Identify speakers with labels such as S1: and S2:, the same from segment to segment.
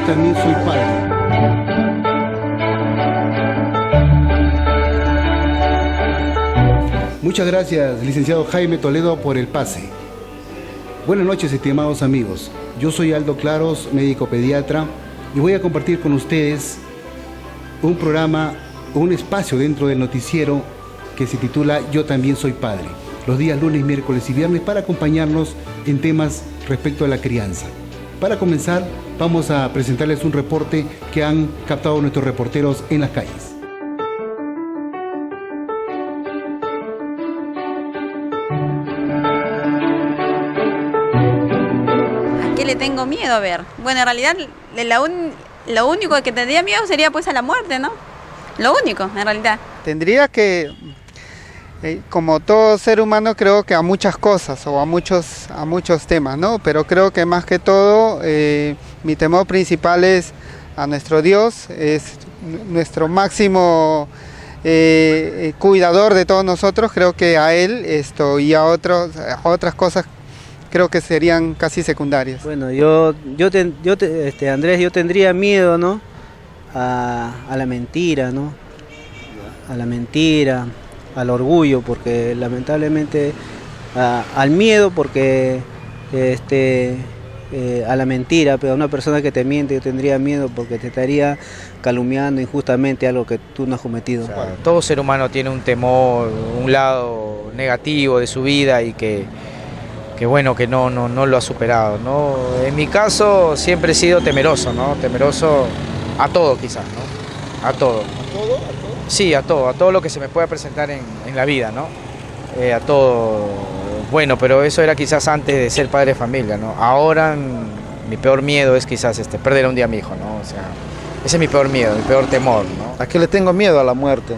S1: también soy padre. Muchas gracias, licenciado Jaime Toledo, por el pase. Buenas noches, estimados amigos. Yo soy Aldo Claros, médico pediatra, y voy a compartir con ustedes un programa, un espacio dentro del noticiero que se titula Yo también soy padre, los días lunes, miércoles y viernes, para acompañarnos en temas respecto a la crianza. Para comenzar, vamos a presentarles un reporte que han captado nuestros reporteros en las calles.
S2: ¿A qué le tengo miedo? A ver, bueno, en realidad lo único que tendría miedo sería pues a la muerte, ¿no? Lo único, en realidad.
S3: Tendría que, como todo ser humano, creo que a muchas cosas o a muchos temas, ¿no? Pero creo que más que todo, mi temor principal es a nuestro Dios, es nuestro máximo cuidador de todos nosotros. Creo que a Él y a otras cosas creo que serían casi secundarias.
S4: Bueno, Andrés, yo tendría miedo, ¿no? A la mentira, ¿no? A la mentira, al orgullo, porque lamentablemente al miedo, porque a la mentira, pero a una persona que te miente yo tendría miedo porque te estaría calumniando injustamente algo que tú no has cometido.
S5: O sea, todo ser humano tiene un temor, un lado negativo de su vida y que bueno, que no lo ha superado, ¿no? En mi caso siempre he sido temeroso, ¿no? Temeroso a todo quizás, ¿no? A todo.
S1: ¿A todo? ¿A todo?
S5: Sí, a todo lo que se me pueda presentar en la vida, ¿no? A todo. Bueno, pero eso era quizás antes de ser padre de familia, ¿no? Ahora mi peor miedo es quizás perder un día a mi hijo, ¿no? O sea, ese es mi peor miedo, mi peor temor, ¿no?
S6: ¿A qué le tengo miedo? A la muerte.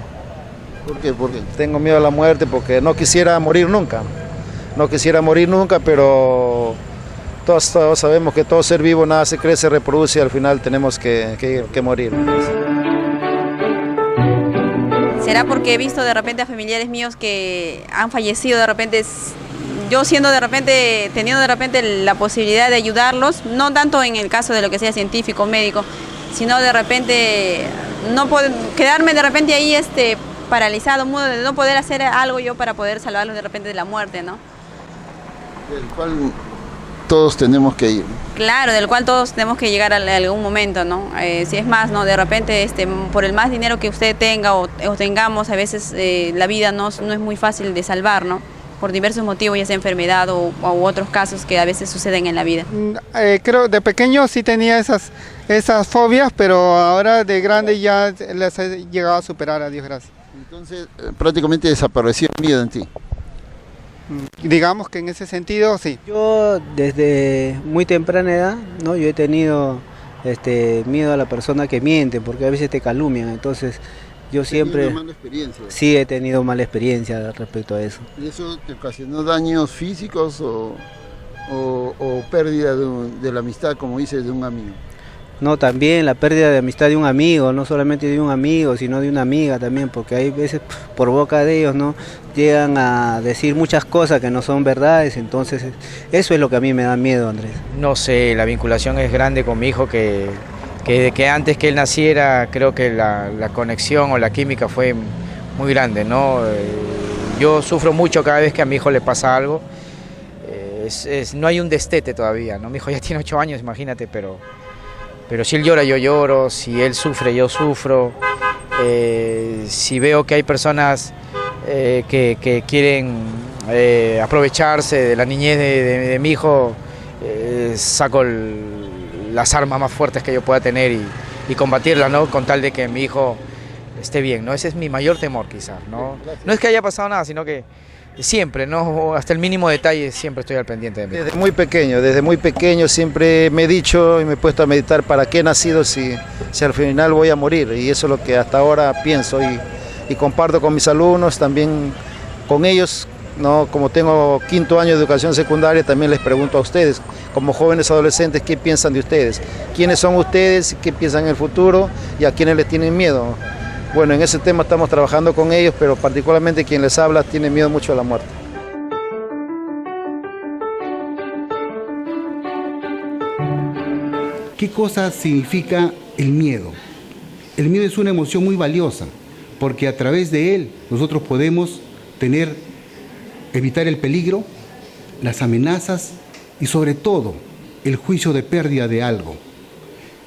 S1: ¿Por qué? ¿Por qué?
S6: Tengo miedo a la muerte porque no quisiera morir nunca. No quisiera morir nunca, pero todos sabemos que todo ser vivo nace, crece, reproduce y al final tenemos que morir.
S2: ¿Será porque he visto de repente a familiares míos que han fallecido de repente, yo siendo de repente, teniendo de repente la posibilidad de ayudarlos, no tanto en el caso de lo que sea científico, médico, sino de repente quedarme de repente ahí paralizado, mudo, de no poder hacer algo yo para poder salvarlos de repente de la muerte, ¿no?
S1: Del cual todos tenemos que ir.
S2: Claro, del cual todos tenemos que llegar a algún momento, ¿no? Si es más, ¿no? De repente, por el más dinero que usted tenga o tengamos, a veces la vida no es muy fácil de salvar, ¿no? Por diversos motivos, ya sea enfermedad u otros casos que a veces suceden en la vida.
S3: Creo de pequeño sí tenía esas fobias, pero ahora de grande ya las he llegado a superar, a Dios gracias.
S1: Entonces, prácticamente desapareció el miedo en ti.
S3: Digamos que en ese sentido, sí.
S4: Yo desde muy temprana edad, ¿no? Yo he tenido miedo a la persona que miente, porque a veces te calumnian, entonces yo siempre...
S1: ¿Tenido mala experiencia?
S4: Sí, he tenido mala experiencia respecto a eso.
S1: ¿Y eso te ocasionó daños físicos o pérdida de la amistad, como dices, de un amigo?
S4: No, también la pérdida de amistad de un amigo, no solamente de un amigo, sino de una amiga también, porque hay veces por boca de ellos, ¿no? Llegan a decir muchas cosas que no son verdades, entonces eso es lo que a mí me da miedo, Andrés.
S5: No sé, la vinculación es grande con mi hijo, que antes que él naciera creo que la conexión o la química fue muy grande, ¿no? Yo sufro mucho cada vez que a mi hijo le pasa algo, no hay un destete todavía, ¿no? Mi hijo ya tiene 8 años, imagínate, pero si él llora, yo lloro, si él sufre, yo sufro. Si veo que hay personas que quieren aprovecharse de la niñez de mi hijo, saco las armas más fuertes que yo pueda tener y combatirlas, ¿no? Con tal de que mi hijo esté bien, ¿no? Ese es mi mayor temor quizás, ¿no? No es que haya pasado nada, sino que siempre, ¿no? Hasta el mínimo detalle siempre estoy al pendiente de mí.
S6: Desde muy pequeño siempre me he dicho y me he puesto a meditar para qué he nacido si al final voy a morir, y eso es lo que hasta ahora pienso y comparto con mis alumnos, también con ellos, ¿no? Como tengo 5º año de educación secundaria, también les pregunto a ustedes, como jóvenes adolescentes, ¿qué piensan de ustedes? ¿Quiénes son ustedes? ¿Qué piensan en el futuro? ¿Y a quiénes les tienen miedo? Bueno, en ese tema estamos trabajando con ellos, pero particularmente quien les habla tiene miedo mucho a la muerte.
S1: ¿Qué cosa significa el miedo? El miedo es una emoción muy valiosa, porque a través de él nosotros podemos evitar el peligro, las amenazas y sobre todo el juicio de pérdida de algo.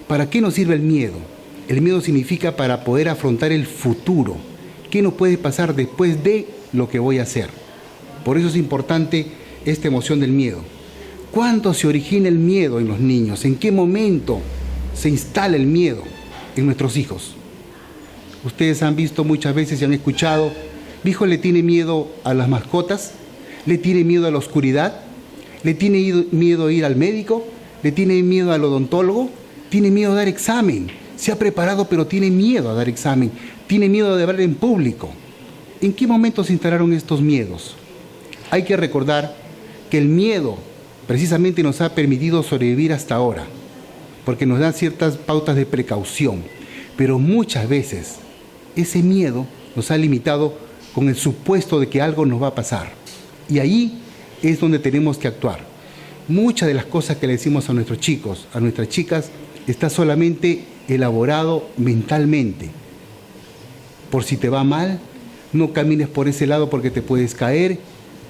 S1: ¿Para qué nos sirve el miedo? El miedo significa para poder afrontar el futuro. ¿Qué nos puede pasar después de lo que voy a hacer? Por eso es importante esta emoción del miedo. ¿Cuándo se origina el miedo en los niños? ¿En qué momento se instala el miedo en nuestros hijos? Ustedes han visto muchas veces y han escuchado, mi hijo le tiene miedo a las mascotas, le tiene miedo a la oscuridad, le tiene miedo a ir al médico, le tiene miedo al odontólogo, tiene miedo a dar examen, se ha preparado pero tiene miedo a dar examen, tiene miedo de hablar en público. ¿En qué momento se instalaron estos miedos? Hay que recordar que el miedo precisamente nos ha permitido sobrevivir hasta ahora, porque nos dan ciertas pautas de precaución, pero muchas veces ese miedo nos ha limitado con el supuesto de que algo nos va a pasar. Y ahí es donde tenemos que actuar. Muchas de las cosas que le decimos a nuestros chicos, a nuestras chicas, está solamente elaborado mentalmente. Por si te va mal, no camines por ese lado porque te puedes caer,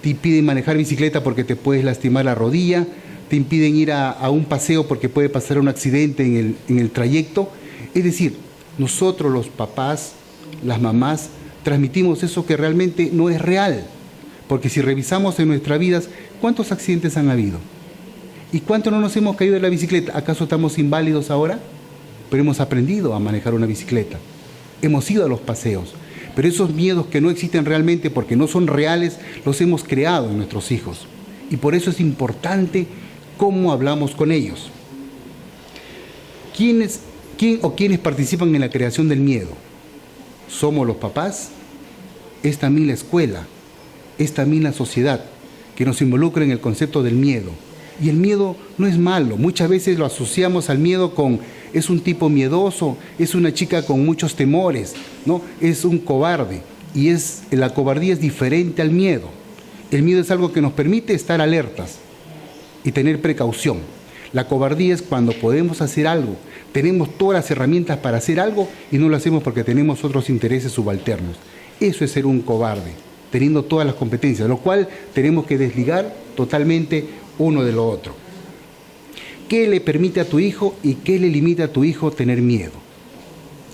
S1: te impiden manejar bicicleta porque te puedes lastimar la rodilla, te impiden ir a un paseo porque puede pasar un accidente en el trayecto. Es decir, nosotros los papás, las mamás, transmitimos eso que realmente no es real. Porque si revisamos en nuestras vidas, ¿cuántos accidentes han habido? ¿Y cuánto no nos hemos caído de la bicicleta? ¿Acaso estamos inválidos ahora? Pero hemos aprendido a manejar una bicicleta. Hemos ido a los paseos. Pero esos miedos que no existen realmente porque no son reales, los hemos creado en nuestros hijos. Y por eso es importante cómo hablamos con ellos. ¿Quién o quiénes participan en la creación del miedo? ¿Somos los papás? Es también la escuela, es también la sociedad que nos involucra en el concepto del miedo. Y el miedo no es malo, muchas veces lo asociamos al miedo con es un tipo miedoso, es una chica con muchos temores, ¿no? Es un cobarde. Y la cobardía es diferente al miedo. El miedo es algo que nos permite estar alertas y tener precaución. La cobardía es cuando podemos hacer algo, tenemos todas las herramientas para hacer algo y no lo hacemos porque tenemos otros intereses subalternos. Eso es ser un cobarde, teniendo todas las competencias, lo cual tenemos que desligar totalmente uno de lo otro. ¿Qué le permite a tu hijo y qué le limita a tu hijo tener miedo?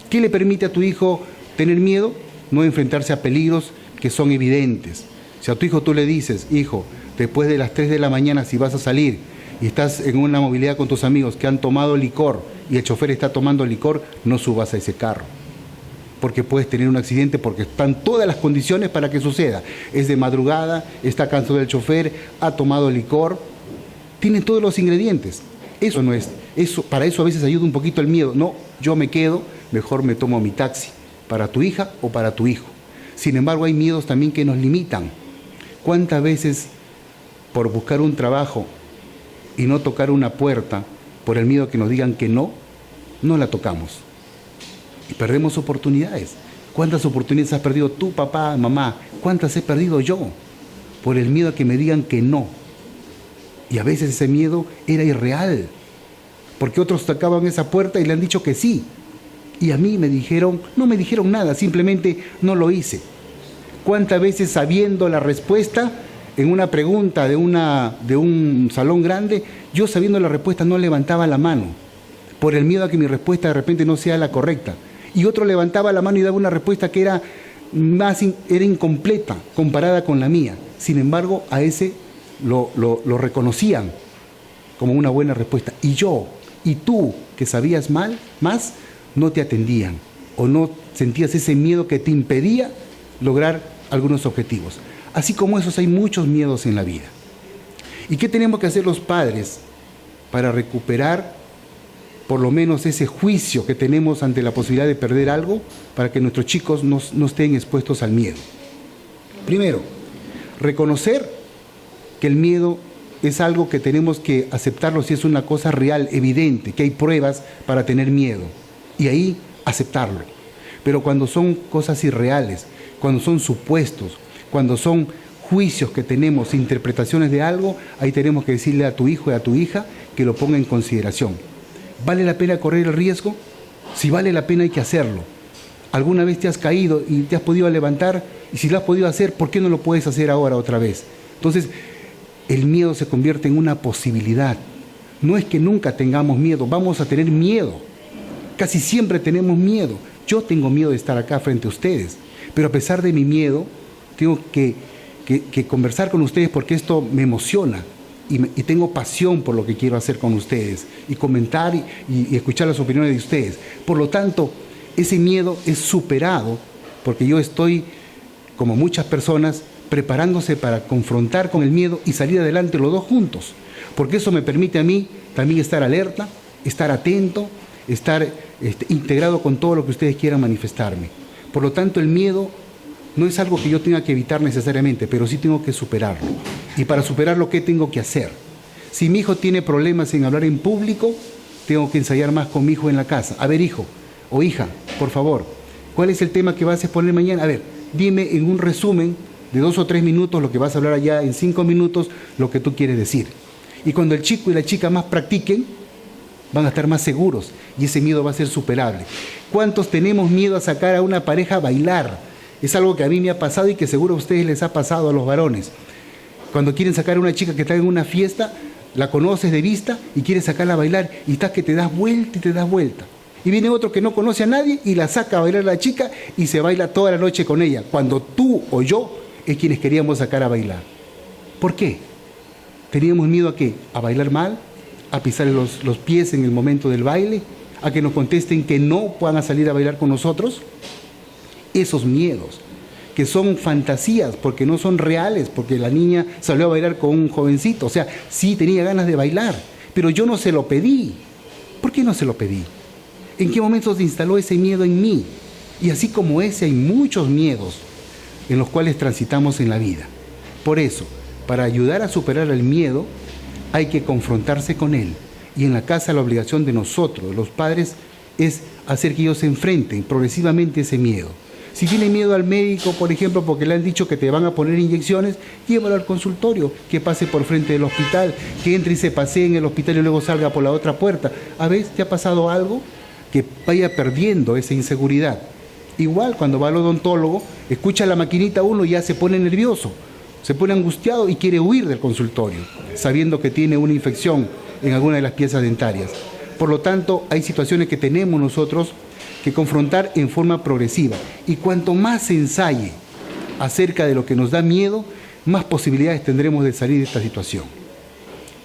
S1: ¿Qué le permite a tu hijo tener miedo? No enfrentarse a peligros que son evidentes. Si a tu hijo tú le dices, hijo, después de las 3 de la mañana si vas a salir y estás en una movilidad con tus amigos que han tomado licor y el chofer está tomando licor, no subas a ese carro. Porque puedes tener un accidente porque están todas las condiciones para que suceda. Es de madrugada, está cansado el chofer, ha tomado licor, tiene todos los ingredientes. Eso no es, para eso a veces ayuda un poquito el miedo. No, yo me quedo, mejor me tomo mi taxi, para tu hija o para tu hijo. Sin embargo, hay miedos también que nos limitan. ¿Cuántas veces por buscar un trabajo y no tocar una puerta, por el miedo que nos digan que no la tocamos? Y perdemos oportunidades. ¿Cuántas oportunidades has perdido tú, papá, mamá? ¿Cuántas he perdido yo? Por el miedo a que me digan que no. Y a veces ese miedo era irreal, porque otros tocaban esa puerta y le han dicho que sí. Y a mí no me dijeron nada, simplemente no lo hice. ¿Cuántas veces sabiendo la respuesta en una pregunta de un salón grande, yo sabiendo la respuesta no levantaba la mano, por el miedo a que mi respuesta de repente no sea la correcta? Y otro levantaba la mano y daba una respuesta que era incompleta comparada con la mía. Sin embargo, a ese lo reconocían como una buena respuesta. Y yo, y tú, que sabías más, no te atendían o no sentías ese miedo que te impedía lograr algunos objetivos. Así como esos hay muchos miedos en la vida. ¿Y qué tenemos que hacer los padres para recuperar por lo menos ese juicio que tenemos ante la posibilidad de perder algo, para que nuestros chicos no estén expuestos al miedo? Primero, reconocer que el miedo es algo que tenemos que aceptarlo si es una cosa real, evidente, que hay pruebas para tener miedo, y ahí aceptarlo. Pero cuando son cosas irreales, cuando son supuestos, cuando son juicios que tenemos, interpretaciones de algo, ahí tenemos que decirle a tu hijo y a tu hija que lo ponga en consideración. ¿Vale la pena correr el riesgo? Si vale la pena hay que hacerlo. ¿Alguna vez te has caído y te has podido levantar? Y si lo has podido hacer, ¿por qué no lo puedes hacer ahora otra vez? Entonces, el miedo se convierte en una posibilidad. No es que nunca tengamos miedo, vamos a tener miedo. Casi siempre tenemos miedo. Yo tengo miedo de estar acá frente a ustedes, pero a pesar de mi miedo, tengo que conversar con ustedes porque esto me emociona y tengo pasión por lo que quiero hacer con ustedes y comentar y escuchar las opiniones de ustedes. Por lo tanto, ese miedo es superado porque yo estoy, como muchas personas, preparándose para confrontar con el miedo y salir adelante los dos juntos, porque eso me permite a mí también estar alerta, estar atento, estar integrado con todo lo que ustedes quieran manifestarme. Por lo tanto, el miedo no es algo que yo tenga que evitar necesariamente, pero sí tengo que superarlo. Y para superarlo, ¿qué tengo que hacer? Si mi hijo tiene problemas en hablar en público, tengo que ensayar más con mi hijo en la casa. A ver, hijo o hija, por favor, ¿cuál es el tema que vas a exponer mañana? A ver, dime en un resumen de 2 o 3 minutos lo que vas a hablar allá, en 5 minutos lo que tú quieres decir. Y cuando el chico y la chica más practiquen, van a estar más seguros y ese miedo va a ser superable. ¿Cuántos tenemos miedo a sacar a una pareja a bailar? Es algo que a mí me ha pasado y que seguro a ustedes les ha pasado a los varones. Cuando quieren sacar a una chica que está en una fiesta, la conoces de vista y quieres sacarla a bailar y estás que te das vuelta y te das vuelta. Y viene otro que no conoce a nadie y la saca a bailar a la chica y se baila toda la noche con ella, cuando tú o yo es quienes queríamos sacar a bailar. ¿Por qué? ¿Teníamos miedo a qué? ¿A bailar mal? ¿A pisar los pies en el momento del baile? ¿A que nos contesten que no puedan salir a bailar con nosotros? Esos miedos, que son fantasías, porque no son reales, porque la niña salió a bailar con un jovencito, o sea, sí tenía ganas de bailar, pero yo no se lo pedí. ¿Por qué no se lo pedí? ¿En qué momento se instaló ese miedo en mí? Y así como ese hay muchos miedos en los cuales transitamos en la vida. Por eso, para ayudar a superar el miedo, hay que confrontarse con él. Y en la casa la obligación de nosotros, los padres, es hacer que ellos se enfrenten progresivamente ese miedo. Si tiene miedo al médico, por ejemplo, porque le han dicho que te van a poner inyecciones, llévalo al consultorio, que pase por frente del hospital, que entre y se pasee en el hospital y luego salga por la otra puerta. ¿A veces te ha pasado algo? Que vaya perdiendo esa inseguridad. Igual cuando va al odontólogo, escucha la maquinita uno y ya se pone nervioso, se pone angustiado y quiere huir del consultorio, sabiendo que tiene una infección en alguna de las piezas dentarias. Por lo tanto, hay situaciones que tenemos nosotros que confrontar en forma progresiva. Y cuanto más se ensaye acerca de lo que nos da miedo, más posibilidades tendremos de salir de esta situación.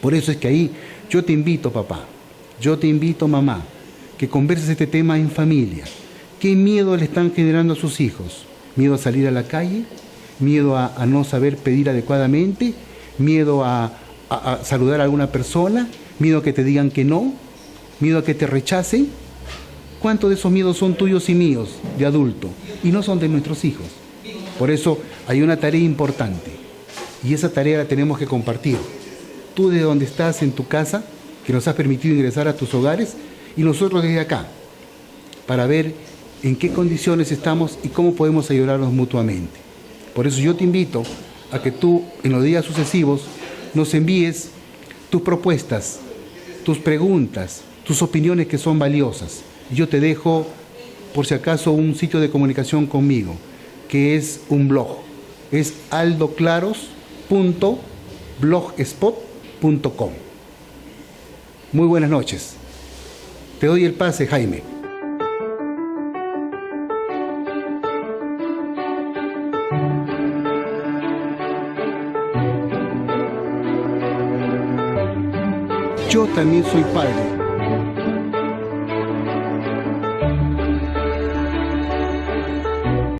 S1: Por eso es que ahí yo te invito, papá, yo te invito, mamá, que converses este tema en familia. ¿Qué miedo le están generando a sus hijos? ¿Miedo a salir a la calle? ¿Miedo a no saber pedir adecuadamente? ¿Miedo a saludar a alguna persona? ¿Miedo a que te digan que no? ¿Miedo a que te rechacen? ¿Cuántos de esos miedos son tuyos y míos, de adulto? Y no son de nuestros hijos. Por eso hay una tarea importante. Y esa tarea la tenemos que compartir. Tú desde donde estás en tu casa, que nos has permitido ingresar a tus hogares, y nosotros desde acá, para ver en qué condiciones estamos y cómo podemos ayudarnos mutuamente. Por eso yo te invito a que tú, en los días sucesivos, nos envíes tus propuestas, tus preguntas, tus opiniones que son valiosas. Yo te dejo, por si acaso, un sitio de comunicación conmigo, que es un blog. Es aldoclaros.blogspot.com. Muy buenas noches. Te doy el pase, Jaime. Yo también soy padre.